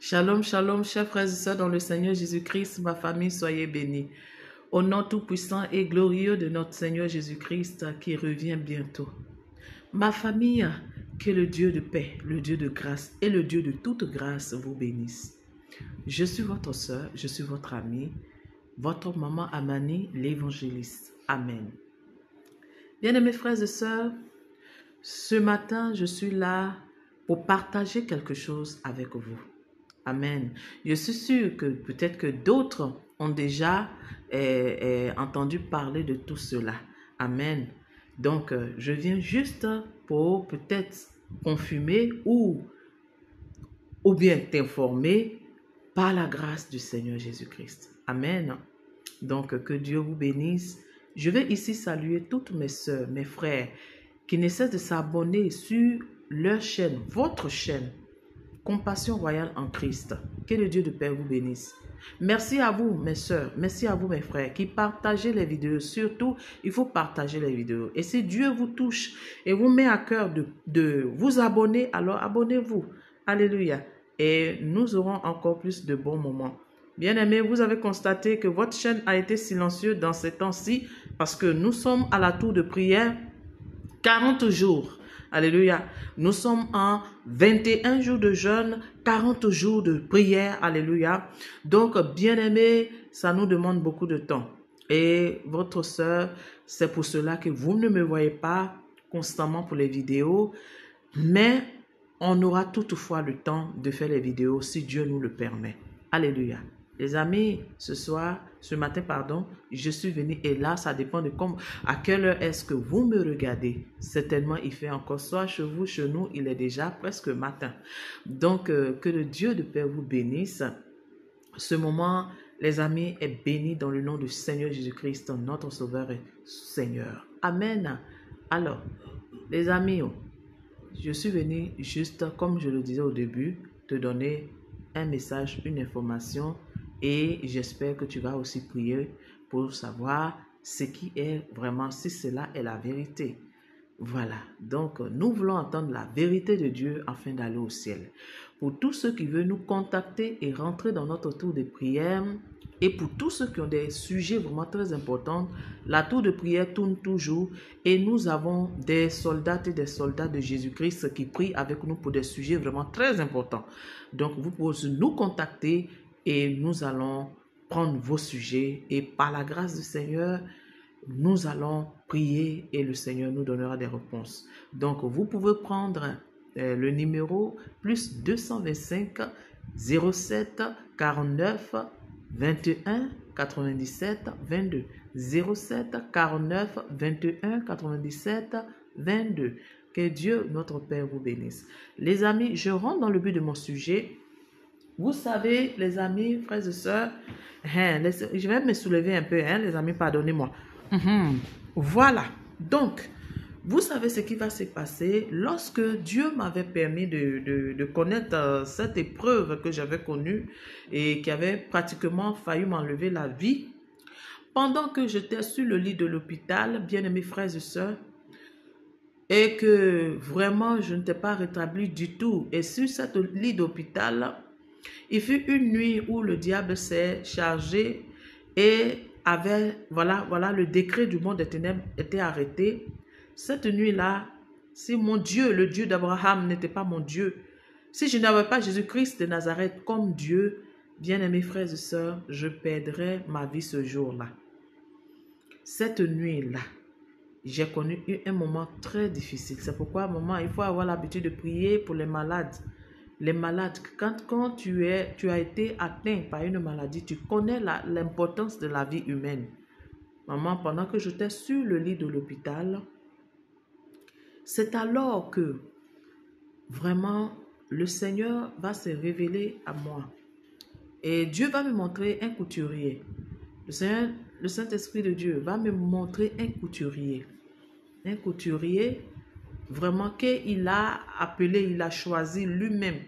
Shalom, shalom, chers frères et sœurs dans le Seigneur Jésus-Christ, ma famille, soyez bénis. Au nom tout-puissant et glorieux de notre Seigneur Jésus-Christ qui revient bientôt. Ma famille, que le Dieu de paix, le Dieu de grâce et le Dieu de toute grâce vous bénisse. Je suis votre sœur, je suis votre amie, votre maman Amani, l'évangéliste. Amen. Bien-aimés frères et sœurs, ce matin, je suis là pour partager quelque chose avec vous. Amen. Je suis sûre que peut-être que d'autres ont déjà entendu parler de tout cela. Amen. Donc, je viens juste pour peut-être confirmer ou bien t'informer par la grâce du Seigneur Jésus-Christ. Amen. Donc, que Dieu vous bénisse. Je vais ici saluer toutes mes sœurs, mes frères qui ne cessent de s'abonner sur leur chaîne, votre chaîne, Compassion Royale en Christ. Que le Dieu de paix vous bénisse. Merci à vous, mes sœurs. Merci à vous, mes frères, qui partagez les vidéos. Surtout, il faut partager les vidéos. Et si Dieu vous touche et vous met à cœur de vous abonner, alors abonnez-vous. Alléluia. Et nous aurons encore plus de bons moments. Bien-aimés, vous avez constaté que votre chaîne a été silencieuse dans ces temps-ci parce que nous sommes à la tour de prière 40 jours. Alléluia. Nous sommes en 21 jours de jeûne, 40 jours de prière. Alléluia. Donc, bien-aimés, ça nous demande beaucoup de temps. Et votre sœur, c'est pour cela que vous ne me voyez pas constamment pour les vidéos. Mais on aura toutefois le temps de faire les vidéos si Dieu nous le permet. Alléluia. Les amis, ce matin, je suis venu et là, ça dépend de à quelle heure est-ce que vous me regardez. Certainement, il fait encore soir chez vous, chez nous, il est déjà presque matin. Donc, que le Dieu de paix vous bénisse. Ce moment, les amis, est béni dans le nom du Seigneur Jésus-Christ, notre Sauveur et Seigneur. Amen. Alors, les amis, je suis venu juste, comme je le disais au début, te donner un message, une information. Et j'espère que tu vas aussi prier pour savoir ce qui est vraiment, si cela est la vérité. Voilà, donc nous voulons entendre la vérité de Dieu afin d'aller au ciel. Pour tous ceux qui veulent nous contacter et rentrer dans notre tour de prière, et pour tous ceux qui ont des sujets vraiment très importants, la tour de prière tourne toujours et nous avons des soldats et des soldats de Jésus-Christ qui prient avec nous pour des sujets vraiment très importants. Donc vous pouvez nous contacter et nous allons prendre vos sujets et par la grâce du Seigneur, nous allons prier et le Seigneur nous donnera des réponses. Donc, vous pouvez prendre le numéro plus 225 07 49 21 97 22. 07 49 21 97 22. Que Dieu, notre Père, vous bénisse. Les amis, je rentre dans le but de mon sujet. Vous savez, les amis, frères et sœurs, je vais me soulever un peu, les amis, pardonnez-moi. Voilà. Donc, vous savez ce qui va se passer lorsque Dieu m'avait permis de connaître cette épreuve que j'avais connue et qui avait pratiquement failli m'enlever la vie. Pendant que j'étais sur le lit de l'hôpital, bien-aimés frères et sœurs, et que vraiment je n'étais pas rétablie du tout. Et sur cette lit d'hôpital, il fut une nuit où le diable s'est chargé et avait, voilà, le décret du monde des ténèbres était arrêté. Cette nuit-là, si mon Dieu, le Dieu d'Abraham n'était pas mon Dieu, si je n'avais pas Jésus-Christ de Nazareth comme Dieu, bien-aimés frères et sœurs, je perdrais ma vie ce jour-là. Cette nuit-là, j'ai connu un moment très difficile. C'est pourquoi, à un moment, il faut avoir l'habitude de prier pour les malades. Les malades, quand tu as été atteint par une maladie, tu connais l'importance de la vie humaine. Maman, pendant que j'étais sur le lit de l'hôpital, c'est alors que vraiment le Seigneur va se révéler à moi. Et Dieu va me montrer un couturier. Le Saint-Esprit de Dieu va me montrer un couturier. Un couturier vraiment qu'il a appelé, il a choisi lui-même.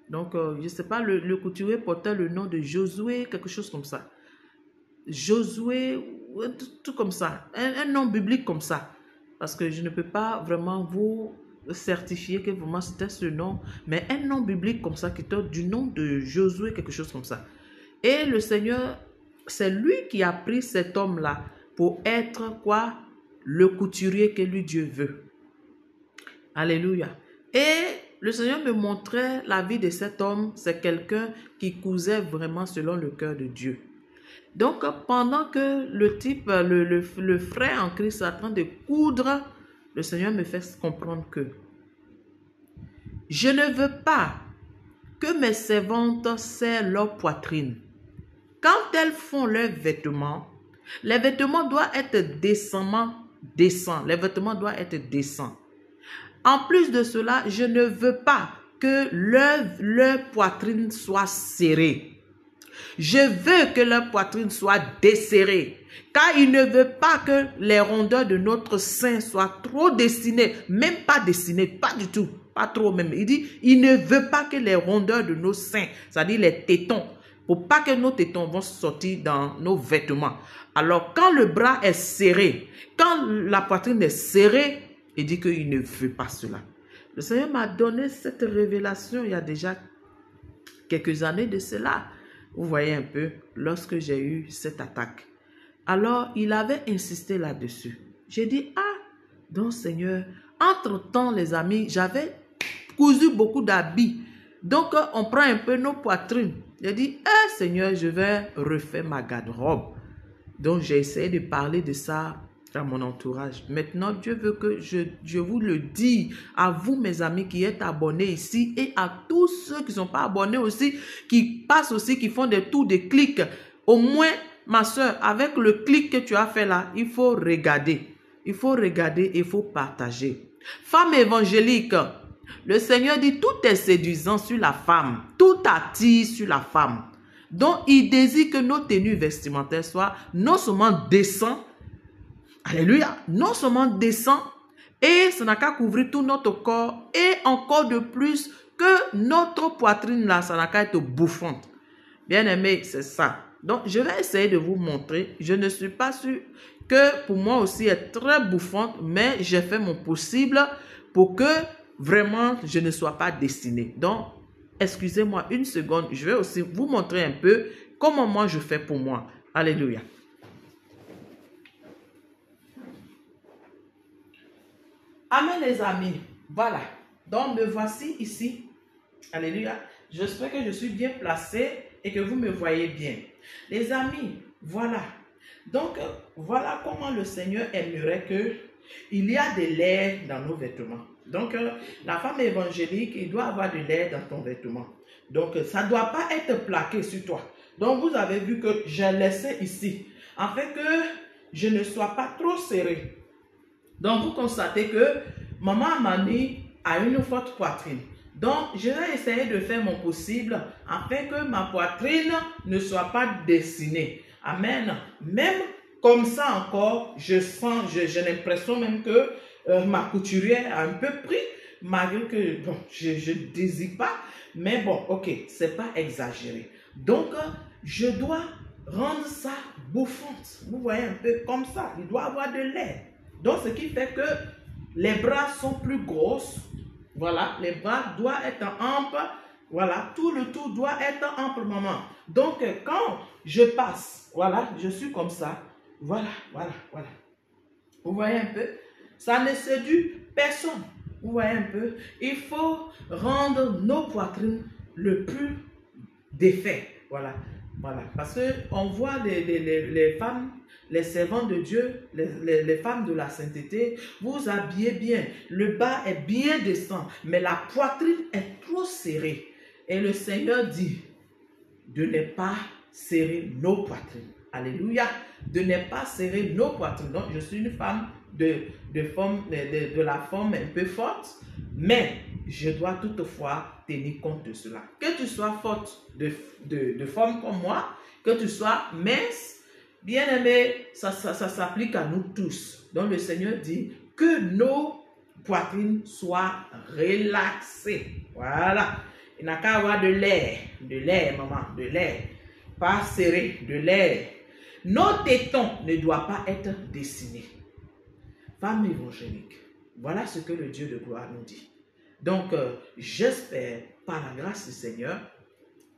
Donc, je ne sais pas, le couturier portait le nom de Josué, quelque chose comme ça. Josué, tout comme ça. Un nom biblique comme ça. Parce que je ne peux pas vraiment vous certifier que vraiment c'était ce nom, mais un nom biblique comme ça, qui était du nom de Josué, quelque chose comme ça. Et le Seigneur, c'est lui qui a pris cet homme-là pour être quoi? Le couturier que lui Dieu veut. Alléluia. Et le Seigneur me montrait la vie de cet homme, c'est quelqu'un qui cousait vraiment selon le cœur de Dieu. Donc, pendant que le type, le frère en Christ est en train de coudre, le Seigneur me fait comprendre que je ne veux pas que mes servantes serrent leur poitrine. Quand elles font leurs vêtements, les vêtements doivent être décents. Les vêtements doivent être décents. En plus de cela, je ne veux pas que leur poitrine soit serrée. Je veux que leur poitrine soit desserrée. Car il ne veut pas que les rondeurs de notre sein soient trop dessinées. Même pas dessinées, pas du tout. Pas trop même. Il dit, il ne veut pas que les rondeurs de nos seins, c'est-à-dire les tétons, pour pas que nos tétons vont sortir dans nos vêtements. Alors, quand le bras est serré, quand la poitrine est serrée, il dit qu'il ne veut pas cela. Le Seigneur m'a donné cette révélation il y a déjà quelques années de cela. Vous voyez un peu, lorsque j'ai eu cette attaque. Alors, il avait insisté là-dessus. J'ai dit, ah, donc Seigneur, entre-temps, les amis, j'avais cousu beaucoup d'habits. Donc, on prend un peu nos poitrines. J'ai dit, Seigneur, je vais refaire ma garde-robe. Donc, j'ai essayé de parler de ça à mon entourage. Maintenant, Dieu veut que je vous le dise à vous, mes amis, qui êtes abonnés ici, et à tous ceux qui ne sont pas abonnés aussi, qui passent aussi, qui font des tours de clics. Au moins, ma soeur, avec le clic que tu as fait là, il faut regarder. Il faut regarder et il faut partager. Femme évangélique, le Seigneur dit, tout est séduisant sur la femme. Tout attire sur la femme. Donc, il désire que nos tenues vestimentaires soient non seulement décentes, alléluia, non seulement décent, et ça n'a qu'à couvrir tout notre corps, et encore de plus que notre poitrine là, ça n'a qu'à être bouffante. Bien aimé, c'est ça. Donc, je vais essayer de vous montrer. Je ne suis pas sûre que pour moi aussi est très bouffante, mais j'ai fait mon possible pour que vraiment je ne sois pas destinée. Donc, excusez-moi une seconde, je vais aussi vous montrer un peu comment moi je fais pour moi. Alléluia. Amen les amis, voilà, donc me voici ici, alléluia, j'espère que je suis bien placé et que vous me voyez bien. Les amis, voilà, donc voilà comment le Seigneur aimerait qu'il y a de l'air dans nos vêtements. Donc la femme évangélique, il doit avoir de l'air dans ton vêtement. Donc ça ne doit pas être plaqué sur toi. Donc vous avez vu que j'ai laissé ici, afin que je ne sois pas trop serré. Donc, vous constatez que maman Amani a une forte poitrine. Donc, je vais essayer de faire mon possible afin que ma poitrine ne soit pas dessinée. Amen. Même comme ça encore, je sens, j'ai l'impression même que ma couturière a un peu pris, malgré que, bon, je ne désire pas. Mais bon, ok, c'est pas exagéré. Donc, je dois rendre ça bouffante. Vous voyez un peu comme ça. Il doit avoir de l'air. Donc, ce qui fait que les bras sont plus grosses. Voilà, les bras doivent être amples. Voilà, tout le tout doit être ample, maman. Donc, quand je passe, voilà, je suis comme ça. Voilà, voilà, voilà. Vous voyez un peu? Ça ne séduit personne. Vous voyez un peu? Il faut rendre nos poitrines le plus défait. Voilà, voilà. Parce qu'on voit les femmes, les servantes de Dieu, les femmes de la sainteté, vous habillez bien. Le bas est bien décent, mais la poitrine est trop serrée. Et le Seigneur dit de ne pas serrer nos poitrines. Alléluia. De ne pas serrer nos poitrines. Donc, je suis une femme de la forme un peu forte, mais je dois toutefois tenir compte de cela. Que tu sois forte de forme comme moi, que tu sois mince, bien aimé, ça s'applique à nous tous. Donc le Seigneur dit que nos poitrines soient relaxées. Voilà. Il n'a qu'à avoir de l'air, maman, de l'air. Pas serré, de l'air. Nos tétons ne doivent pas être dessinés. Femme évangélique, Voilà ce que le Dieu de gloire nous dit. Donc, j'espère, par la grâce du Seigneur,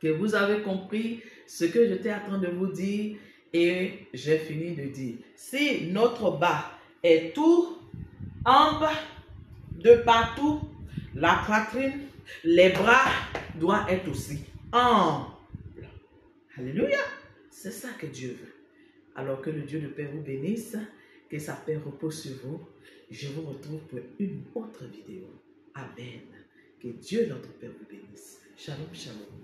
que vous avez compris ce que j'étais en train de vous dire et j'ai fini de dire. Si notre bas est tout ample de partout, la poitrine, les bras doivent être aussi amples. Alléluia! C'est ça que Dieu veut. Alors que le Dieu de Père vous bénisse, que sa paix repose sur vous. Je vous retrouve pour une autre vidéo. Amen. Que Dieu notre Père vous bénisse. Shalom, shalom.